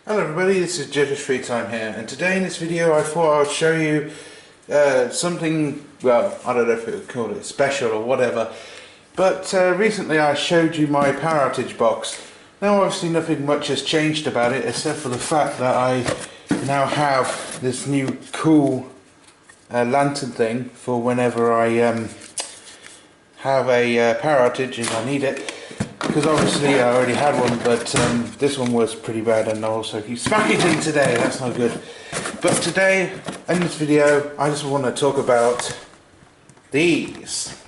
Hello everybody, this is Judge's Free Time here, and today in this video I thought I'd show you something, well, I don't know if it would call it special or whatever, but recently I showed you my power outage box. Now obviously nothing much has changed about it except for the fact that I now have this new cool lantern thing for whenever I have a power outage and I need it. Because obviously I already had one, but this one was pretty bad and I also keep smacking it today, that's not good. But today, in this video, I just want to talk about these.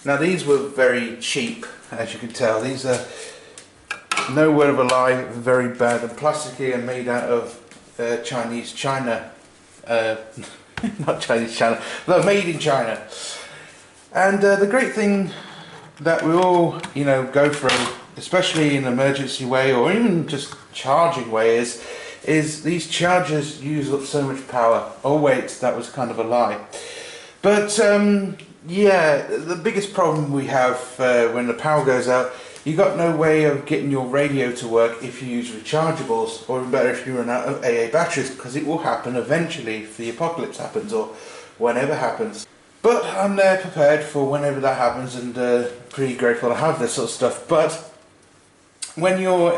Now these were very cheap, as you can tell. These are, no word of a lie, very bad and plasticky and made out of Chinese China. Not Chinese China, no, made in China. And the great thing that we all, go through, especially in an emergency way or even just charging way, is these chargers use up so much power. Oh wait, that was kind of a lie. But yeah, the biggest problem we have when the power goes out, you got no way of getting your radio to work if you use rechargeables, or even better if you run out of AA batteries, because it will happen eventually if the apocalypse happens or whenever happens. But I'm there prepared for whenever that happens, and pretty grateful to have this sort of stuff. But when you're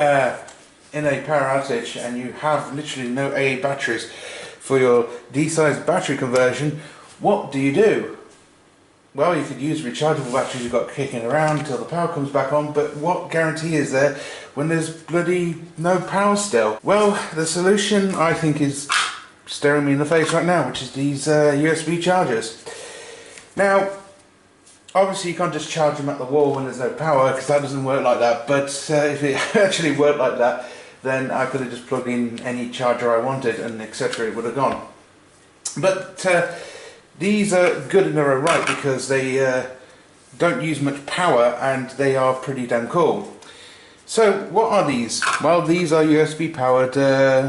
in a power outage and you have literally no AA batteries for your D-size battery conversion, what do? Well, you could use rechargeable batteries you've got kicking around until the power comes back on, but what guarantee is there when there's bloody no power still? Well, the solution I think is staring me in the face right now, which is these USB chargers. Now, obviously you can't just charge them at the wall when there's no power, because that doesn't work like that, but if it actually worked like that, then I could have just plugged in any charger I wanted and etc. it would have gone. But these are good in their own right because they don't use much power and they are pretty damn cool. So what are these? Well, these are USB powered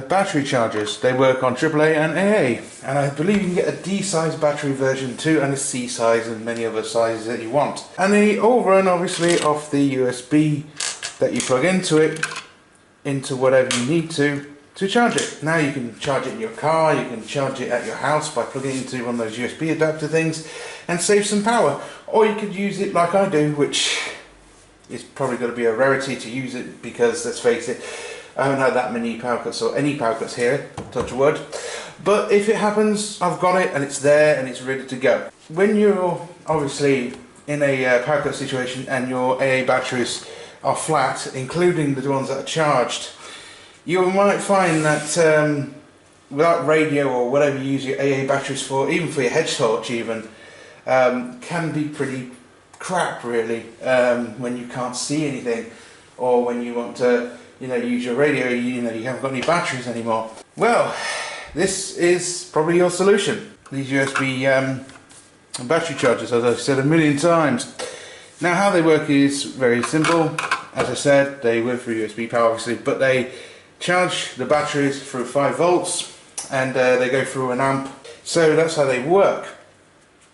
battery chargers. They work on AAA and AA, and I believe you can get a D-size battery version too, and a C-size and many other sizes that you want. And they all run obviously off the USB that you plug into it, into whatever you need to charge it. Now you can charge it in your car, you can charge it at your house by plugging it into one of those USB adapter things and save some power. Or you could use it like I do, which it's probably going to be a rarity to use it because, let's face it, I haven't had that many power cuts or any power cuts here, touch wood. But if it happens, I've got it and it's there and it's ready to go. When you're obviously in a power cut situation and your AA batteries are flat, including the ones that are charged, you might find that without radio or whatever you use your AA batteries for, even for your hedge torch even, can be pretty crap really, when you can't see anything, or when you want to use your radio, you haven't got any batteries anymore. Well, this is probably your solution, these USB battery chargers, as I've said a million times. Now how they work is very simple. As I said, they work through USB power obviously, but they charge the batteries through 5 volts and they go through an amp, so that's how they work.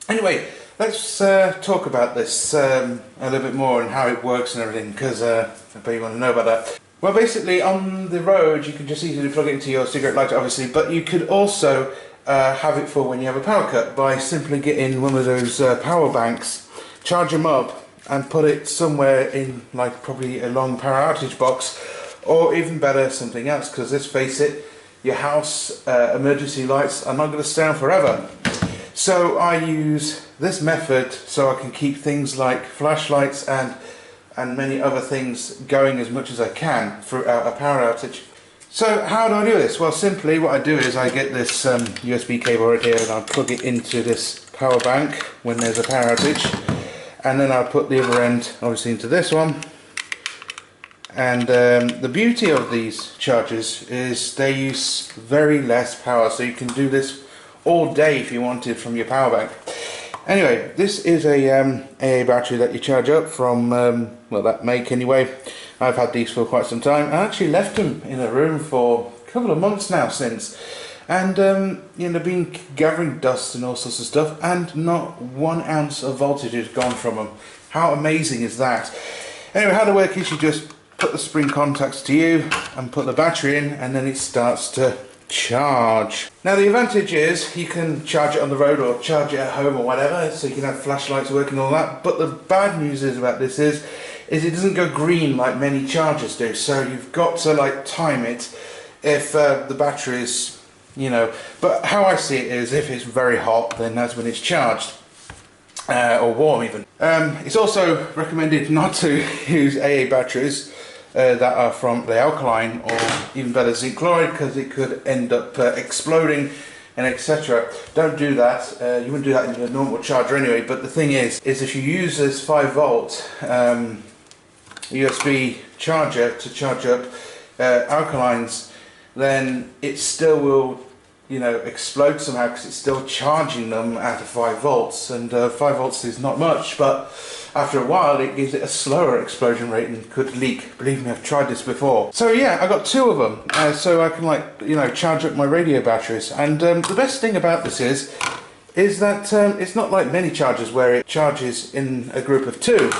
Anyway, let's talk about this a little bit more and how it works and everything, because I bet you want to know about that. Well, basically on the road you can just easily plug it into your cigarette lighter obviously, but you could also have it for when you have a power cut by simply getting one of those power banks, charge them up and put it somewhere in like probably a long power outage box, or even better something else, because let's face it, your house emergency lights are not going to stay on forever. So I use this method so I can keep things like flashlights and many other things going as much as I can throughout a power outage. So how do I do this? Well, simply what I do is I get this USB cable right here and I'll plug it into this power bank when there's a power outage, and then I'll put the other end obviously into this one. And the beauty of these chargers is they use very less power, so you can do this all day if you wanted from your power bank. Anyway, this is a AA battery that you charge up from, well, that make anyway. I've had these for quite some time. I actually left them in a room for a couple of months now since, and been gathering dust and all sorts of stuff, and not 1 ounce of voltage has gone from them. How amazing is that? Anyway, how they work is you just put the spring contacts to you and put the battery in, and then it starts to charge. Now the advantage is you can charge it on the road or charge it at home or whatever, so you can have flashlights working and all that. But the bad news is about this is it doesn't go green like many chargers do, so you've got to like time it if the battery is, you know, but how I see it is if it's very hot, then that's when it's charged, or warm even. It's also recommended not to use AA batteries that are from the alkaline, or even better zinc chloride, because it could end up exploding and etc. Don't do that. You wouldn't do that in a normal charger anyway, but the thing is if you use this 5 volt USB charger to charge up alkalines, then it still will, you know, explode somehow, because it's still charging them at 5 volts, and 5 volts is not much, but after a while it gives it a slower explosion rate and could leak. Believe me, I've tried this before. So yeah, I got 2 of them, so I can, like, you know, charge up my radio batteries. And the best thing about this is that it's not like many chargers where it charges in a group of 2.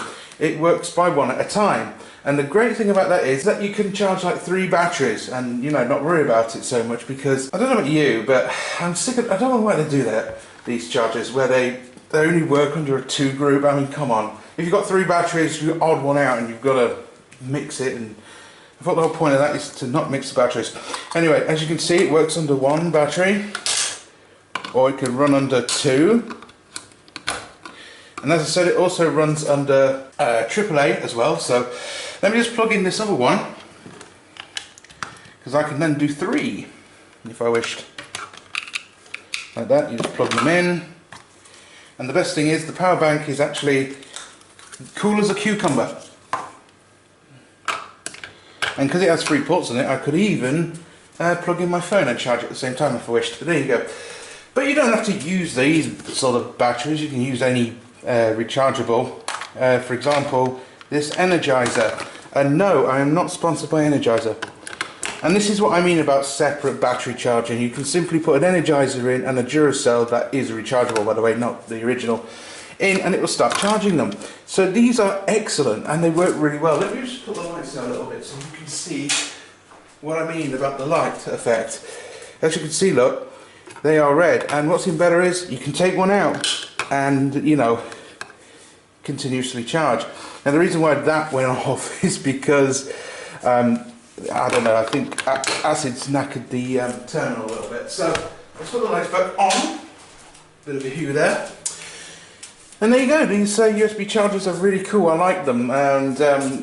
It works by 1 at a time. And the great thing about that is that you can charge like 3 batteries and, you know, not worry about it so much, because I don't know about you, but I'm sick of, I don't know why they do that, these chargers, where they only work under a 2 group. I mean, come on. If you've got 3 batteries, you odd one out and you've got to mix it, and I thought the whole point of that is to not mix the batteries. Anyway, as you can see, it works under 1 battery, or it can run under 2. And as I said, it also runs under AAA as well. So let me just plug in this other one, because I can then do 3 if I wished. Like that, you just plug them in. And the best thing is the power bank is actually cool as a cucumber. And because it has 3 ports on it, I could even plug in my phone and charge it at the same time if I wished. But there you go. But you don't have to use these sort of batteries. You can use any rechargeable. For example, this Energizer. And no, I am not sponsored by Energizer. And this is what I mean about separate battery charging. You can simply put an Energizer in and a Duracell that is rechargeable, by the way, not the original, in, and it will start charging them. So these are excellent and they work really well. Let me just put the lights down a little bit so you can see what I mean about the light effect. As you can see, look, they are red, and what's even better is you can take one out and, you know, continuously charge. Now the reason why that went off is because I don't know, I think acid's knackered the terminal a little bit. So let's put the lights back on. Bit of a hue there. And there you go, these USB chargers are really cool, I like them, and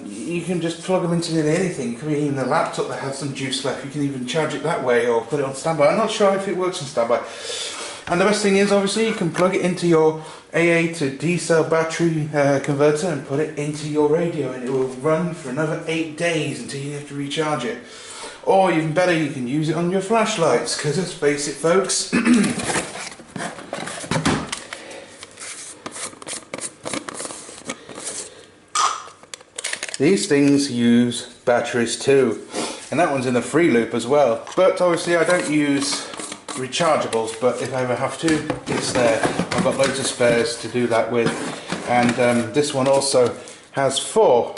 you can just plug them into nearly anything. It could be even a laptop that has some juice left, you can even charge it that way or put it on standby. I'm not sure if it works on standby. And the best thing is, obviously, you can plug it into your AA to D cell battery converter and put it into your radio, and it will run for another 8 days until you have to recharge it. Or even better, you can use it on your flashlights, because let's face it, folks, these things use batteries too, and that one's in a free loop as well. But obviously I don't use rechargeables, but if I ever have to, it's there. I've got loads of spares to do that with, and this one also has 4,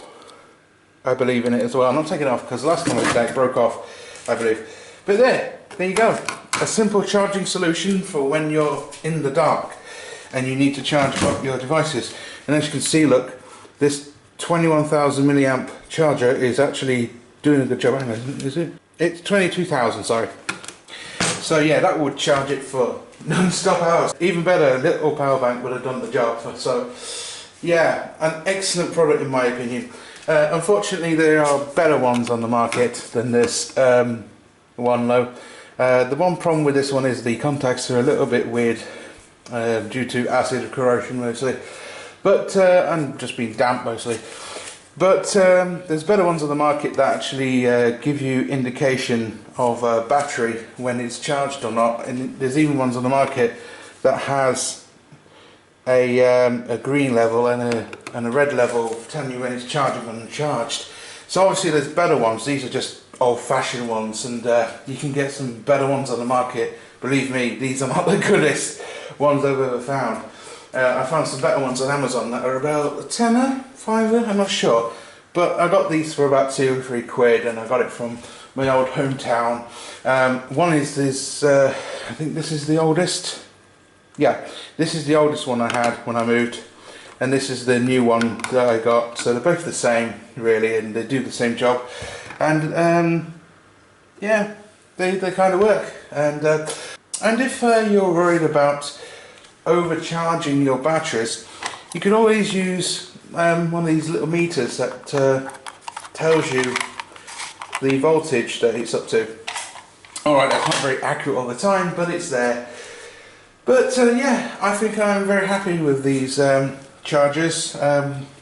I believe, in it as well. I'm not taking it off because last time it broke off, I believe. But there you go, a simple charging solution for when you're in the dark and you need to charge up your devices. And as you can see, look, this 21,000 milliamp charger is actually doing a good job. Hang on, is it? It's 22,000, sorry. So yeah, that would charge it for non-stop hours. Even better, a little power bank would have done the job. So yeah, an excellent product in my opinion. Unfortunately, there are better ones on the market than this one though. The one problem with this one is the contacts are a little bit weird due to acid corrosion mostly, but and just being damp mostly. But there's better ones on the market that actually give you indication of a battery when it's charged or not, and there's even ones on the market that has a green level and a red level telling you when it's charged and uncharged. So obviously there's better ones. These are just old-fashioned ones, and you can get some better ones on the market. Believe me, these are not the goodest ones I've ever found. I found some better ones on Amazon that are about a tenner, fiver, I'm not sure, But I got these for about £2 or £3 and I got it from my old hometown. One is this, I think this is the oldest. Yeah, this is the oldest one I had when I moved, and this is the new one that I got. So they're both the same really, and they do the same job, and yeah, they kind of work. And if you're worried about overcharging your batteries, you can always use one of these little meters that tells you the voltage that it's up to. Alright, that's not very accurate all the time, but it's there. But yeah, I think I'm very happy with these chargers.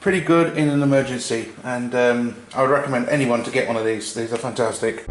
Pretty good in an emergency, and I would recommend anyone to get one of these. These are fantastic.